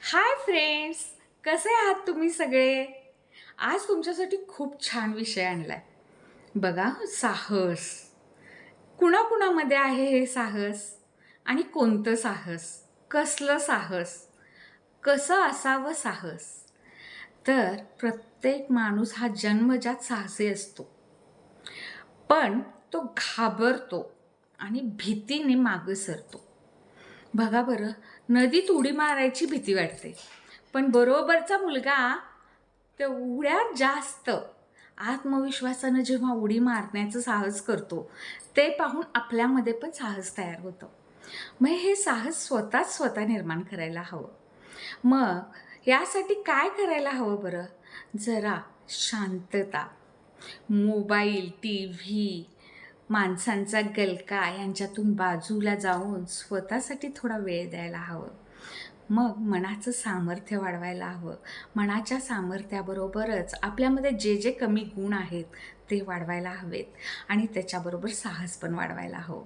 Hi friends, कसे आहात तुम्ही सगळे? आज तुमच्यासाठी खूप छान विषय आणलाय. बघा, साहस. कुणाकुणामध्ये आहे हे साहस? आणि कोणतं साहस? कसलं साहस? कसं असावं साहस? तर प्रत्येक माणूस हा जन्मजात साहसी असतो. पण तो घाबरतो आणि भीतीने मागं सरतो. बघा बरं, नदीत उडी मारायची भीती वाटते, पण बरोबरचा मुलगा तेवढ्यात जास्त आत्मविश्वासानं जेव्हा उडी मारण्याचं साहस करतो, ते पाहून आपल्यामध्ये पण साहस तयार होतं. मग हे साहस स्वतः निर्माण करायला हवं. मग यासाठी काय करायला हवं बरं? जरा शांतता, मोबाईल, टी व्ही, माणसांचा गलका यांच्यातून बाजूला जाऊन स्वतःसाठी थोडा वेळ द्यायला हवं. मग मनाचं सामर्थ्य वाढवायला हवं. मनाच्या सामर्थ्याबरोबरच आपल्यामध्ये जे जे कमी गुण आहेत ते वाढवायला हवेत आणि त्याच्याबरोबर साहस पण वाढवायला हवं.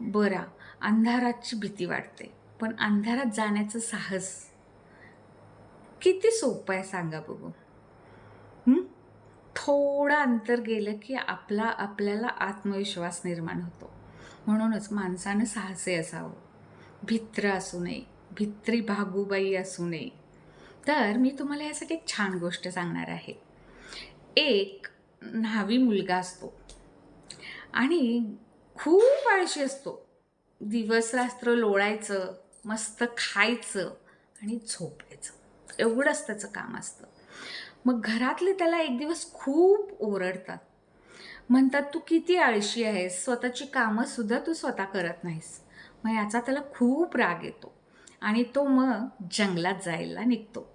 बरं, अंधाराची भीती वाटते, पण अंधारात जाण्याचं साहस किती सोपं आहे सांगा बघू. थोडं अंतर गेलं की आपल्याला आत्मविश्वास निर्माण होतो. म्हणूनच माणसानं साहसी असावं. भित्र असू नये, भित्री भागूबाई असू नये. तर मी तुम्हाला यासाठी एक छान गोष्ट सांगणार आहे. एक न्हावी मुलगा असतो आणि खूप आळशी असतो. दिवस रात्र लोळायचं, मस्त खायचं आणि झोपायचं, एवढंच त्याचं काम असतं. मग घरातले त्याला एक दिवस खूप ओरडतात. म्हणतात, तू किती आळशी आहेस, स्वतःची कामंसुद्धा तू स्वतः करत नाहीस. मग याचा त्याला खूप राग येतो आणि तो मग जंगलात जायला निघतो.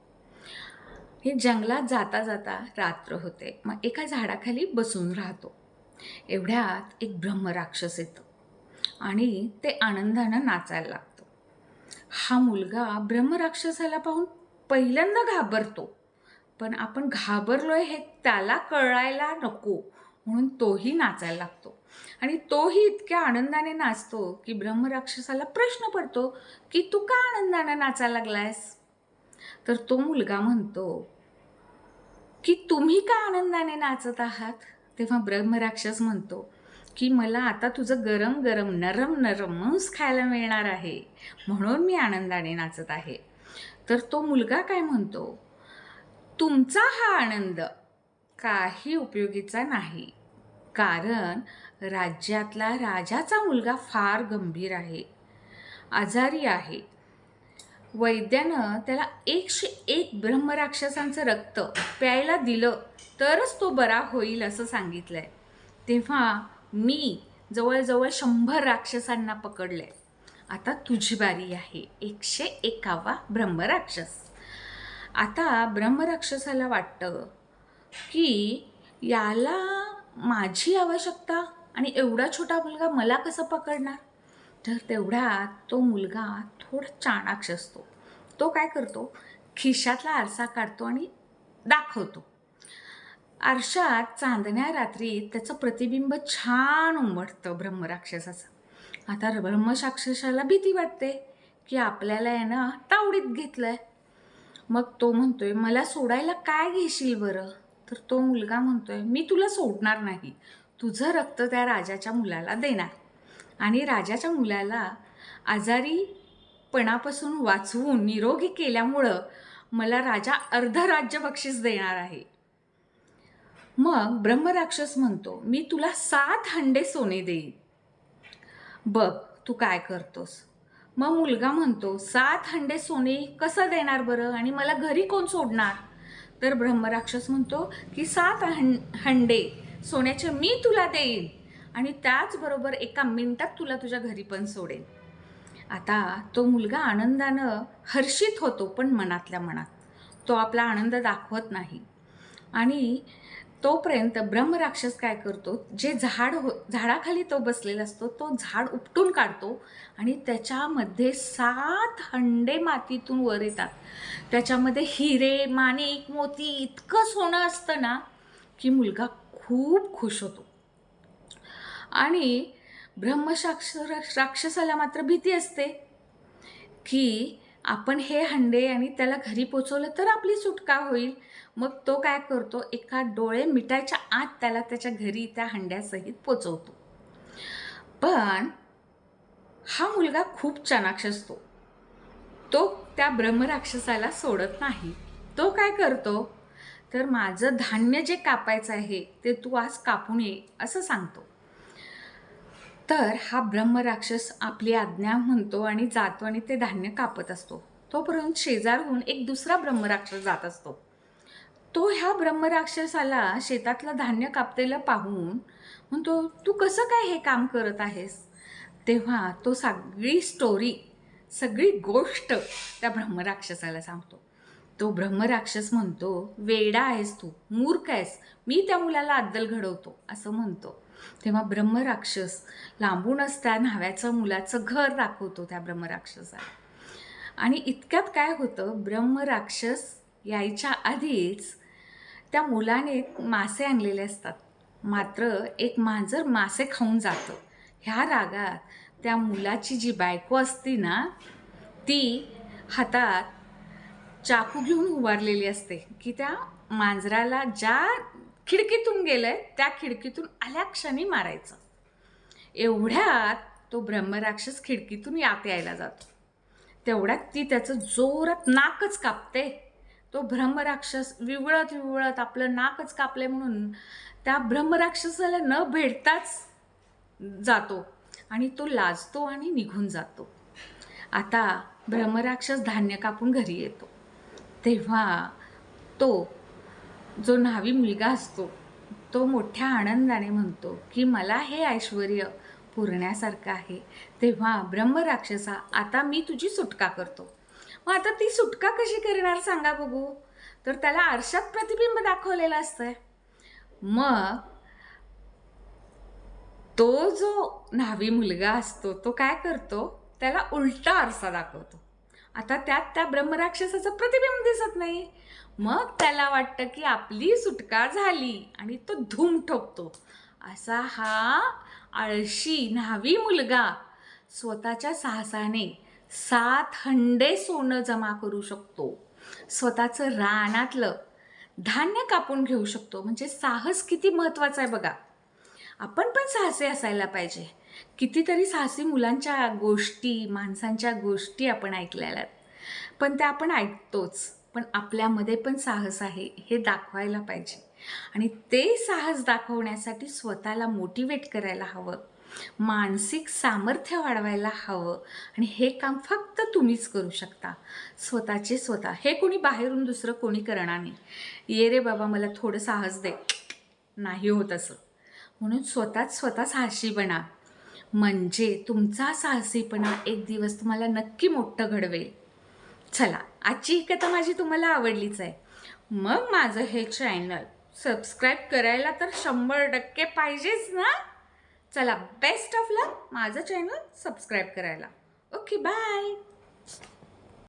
हे जंगलात जाता जाता रात्र होते. मग एका झाडाखाली बसून राहतो. एवढ्यात एक ब्रह्मराक्षस येतो आणि ते आनंदानं नाचायला लागतो. हा मुलगा ब्रह्मराक्षसाला पाहून पहिल्यांदा घाबरतो, पण आपण घाबरलोय हे त्याला कळायला नको म्हणून तोही नाचायला लागतो. आणि तोही इतक्या आनंदाने नाचतो की ब्रह्मराक्षसाला प्रश्न पडतो की तू का आनंदाने नाचायला लागलायस? तर तो मुलगा म्हणतो की तुम्ही का आनंदाने नाचत आहात? तेव्हा ब्रह्मराक्षस म्हणतो की मला आता तुझं गरम गरम नरम नरम मांस खायला मिळणार आहे, म्हणून मी आनंदाने नाचत आहे. तर तो मुलगा काय म्हणतो, तुमचा हा आनंद काही उपयोगीचा नाही, कारण राज्यातला राजाचा मुलगा फार गंभीर आहे, आजारी आहे. वैद्यानं त्याला 101 ब्रह्मराक्षसांचं रक्त प्यायला दिलं तरच तो बरा होईल असं सांगितलंय. तेव्हा मी जवळजवळ 100 राक्षसांना पकडलंय. आता तुझी बारी आहे, 101वा ब्रह्मराक्षस. आता ब्रह्मराक्षसाला वाटतं की याला माझी आवश्यकता आणि एवढा छोटा मुलगा मला कसं पकडणार? तर तेवढ्यात तो मुलगा थोडा चाणाक्ष असतो. तो काय करतो, खिशातला आरसा काढतो आणि दाखवतो. आरशात चांदण्या रात्री त्याचं प्रतिबिंब छान उमटतं ब्रह्मराक्षसाचं. आता ब्रह्मराक्षसाला भीती वाटते की आपल्याला यानं तावडीत घेतलंय. मग तो म्हणतोय, मला सोडायला काय घेशील बरं? तर तो मुलगा म्हणतोय, मी तुला सोडणार नाही, तुझं रक्त त्या राजाच्या मुलाला देणार आणि राजाच्या मुलाला आजारीपणापासून वाचवून निरोगी केल्यामुळं मला राजा अर्ध राज्य बक्षीस देणार आहे. मग ब्रह्मराक्षस म्हणतो, मी तुला 7 हंडे सोने देईन, बघ तू काय करतोस. मग मुलगा म्हणतो, 7 हंडे सोने कसं देणार बरं आणि मला घरी कोण सोडणार? तर ब्रह्मराक्षस म्हणतो की 7 हंडे सोन्याचे मी तुला देईन आणि त्याचबरोबर 1 मिनिटात तुला तुझ्या घरी पण सोडेन. आता तो मुलगा आनंदानं हर्षित होतो, पण मनातल्या मनात तो आपला आनंद दाखवत नाही. आणि तोपर्यंत ब्रह्मराक्षस काय करतो, जे झाडाखाली तो बसलेला असतो तो झाड उपटून काढतो आणि त्याच्यामध्ये 7 हंडे मातीतून वर येतात. त्याच्यामध्ये हिरे, माणिक, मोती इतकं सोनं असतं ना की मुलगा खूप खुश होतो. आणि राक्षसाला मात्र भीती असते की आपण हे हंडे आणि त्याला घरी पोचवलं तर आपली सुटका होईल. मग तो काय करतो, एका डोळे मिटायच्या आत त्याला त्याच्या घरी त्या हंड्यासहित पोचवतो. पण हा मुलगा खूप चाणाक्ष असतो. तो त्या ब्रह्मराक्षसाला सोडत नाही. तो काय करतो, तर माझं धान्य जे कापायचं आहे ते तू आज कापून ये असं सांगतो. तर हा ब्रह्मराक्षस आपली आज्ञा म्हणतो आणि जातो आणि ते धान्य कापत असतो. तोपर्यंत शेजारहून एक दुसरा ब्रह्मराक्षस जात असतो. तो ह्या ब्रह्मराक्षसाला शेतातलं धान्य कापतेलं पाहून म्हणतो, तू कसं काय हे काम करत आहेस? तेव्हा तो सगळी गोष्ट त्या ब्रह्मराक्षसाला सांगतो. तो ब्रह्मराक्षस म्हणतो, वेडा आहेस तू, मूर्ख आहेस, मी त्या मुलाला अद्दल घडवतो असं म्हणतो. तेव्हा ब्रह्मराक्षस लांबूनच त्या न्हाव्याचं मुलाचं घर दाखवतो त्या ब्रह्मराक्षसाला. आणि इतक्यात काय होतं, ब्रह्मराक्षस यायच्या आधीच त्या मुलाने मासे आणलेले असतात. मात्र एक मांजर मासे खाऊन जातं. ह्या रागात त्या मुलाची जी बायको असती ना, ती हातात चाकू घेऊन उभारलेली असते की त्या मांजराला ज्या खिडकीतून गेलंय त्या खिडकीतून आल्या क्षणी मारायचं. एवढ्यात तो ब्रह्मराक्षस खिडकीतून यायला जातो. तेवढ्यात ती त्याचं जोरात नाकच कापते. तो ब्रह्मराक्षस विवळत आपलं नाकच कापले म्हणून त्या ब्रह्मराक्षसाला न भेटताच जातो आणि तो लाजतो आणि निघून जातो. आता ब्रह्मराक्षस धान्य कापून घरी येतो. तेव्हा तो जो न्हावी मुलगा असतो तो मोठ्या आनंदाने म्हणतो की मला हे ऐश्वर्य पुरण्यासारखं आहे. तेव्हा ब्रह्मराक्षसा, आता मी तुझी सुटका करतो. मग आता ती सुटका कशी करणार सांगा बघू? तर त्याला आरशात प्रतिबिंब दाखवलेलं असतंय. मग तो जो न्हावी मुलगा असतो तो काय करतो, त्याला उलटा आरसा दाखवतो. आता त्यात त्या ब्रह्मराक्षसाचं प्रतिबिंब दिसत नाही. मग त्याला वाटतं की आपली सुटका झाली आणि तो धूम ठोकतो. असा हा आळशी न्हावी मुलगा स्वतःच्या साहसाने 7 हंडे सोनं जमा करू शकतो. स्वतःचं रानातलं धान्य कापून घेऊ शकतो. म्हणजे साहस किती महत्त्वाचं आहे बघा. आपण पण साहसी असायला पाहिजे. कितीतरी साहसी मुलांच्या गोष्टी, माणसांच्या गोष्टी आपण ऐकलेल्या आहेत, पण त्या आपण ऐकतोच. पण आपल्यामध्ये पण साहस आहे हे दाखवायला पाहिजे. आणि ते साहस दाखवण्यासाठी स्वतःला मोटिवेट करायला हवं, मानसिक सामर्थ्य वाढवायला हवं. आणि हे काम फक्त तुम्हीच करू शकता, स्वतःचे स्वतः. हे कोणी बाहेरून दुसरं कोणी करणार नाही. ये रे बाबा मला थोडं साहस दे, नाही होत असं. म्हणून स्वतः साहसी बना. म्हणजे तुमचा साहसीपणा एक दिवस तुम्हाला नक्की मोठं घडवेल. चला, आजची ही कथा माझी तुम्हाला आवडलीच आहे. मग माझं हे चॅनल सबस्क्राईब करायला तर 100% पाहिजेच ना. चला, बेस्ट ऑफ लक माझं चॅनल सबस्क्राईब करायला. Okay, bye.